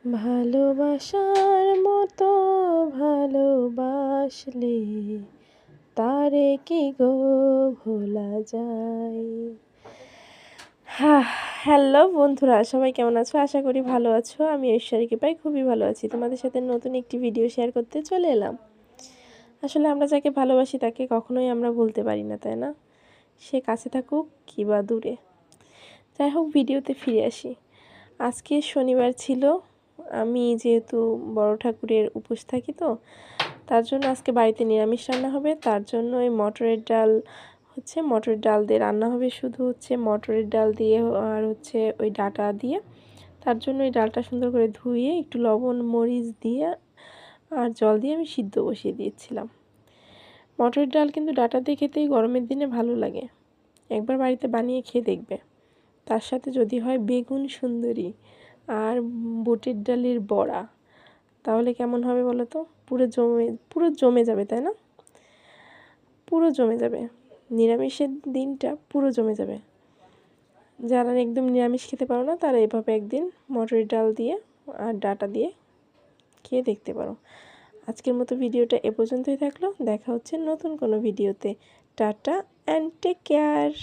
ভালোবাসার মতো ভালোবাসলে তারে কি গো ভোলা যায়। হ্যালো বন্ধুরা, সবাই কেমন আছো? আশা করি ভালো আছো। আমি ঐশ্বরিয়া কৃপায় খুবই ভালো আছি। তোমাদের সাথে নতুন একটি ভিডিও শেয়ার করতে চলে এলাম। আসলে আমরা যাকে ভালোবাসি তাকে কখনোই আমরা ভুলতে পারি না, তাই না? সে কাছে থাকুক কিংবা দূরে। যাই হোক, ভিডিওতে ফিরে আসি। আজকে শনিবার ছিল। আমি যেহেতু বড় ঠাকুরের উপোস থাকি, তো তার জন্য আজকে বাড়িতে নিরামিষ রান্না হবে। তার জন্য ওই মটরের ডাল দিয়ে রান্না হবে, শুধু মটরের ডাল দিয়ে আর ওই ডাঁটা দিয়ে। তার জন্য ওই ডালটা সুন্দর করে ধুয়ে একটু লবণ মরিচ দিয়ে আর জল দিয়ে আমি সিদ্ধ বসিয়ে দিয়েছিলাম। মটরের ডাল কিন্তু ডাঁটা দিয়ে খেতেই গরমের দিনে ভালো লাগে। একবার বাড়িতে বানিয়ে খেয়ে দেখবে। তার সাথে যদি হয় বেগুন সুন্দরী আর বুটের ডালের বড়া, তাহলে কেমন হবে বলো তো? পুরো জমে যাবে, তাই না? পুরো জমে যাবে, নিরামিষের দিনটা পুরো জমে যাবে। যারা একদম নিরামিষ খেতে পারো না, তারা এভাবে একদিন মটরের ডাল দিয়ে আর ডাঁটা দিয়ে খেয়ে দেখতে পারো। আজকের মতো ভিডিওটা এ পর্যন্তই থাকলো। দেখা হচ্ছে নতুন কোনো ভিডিওতে। Tata and take care.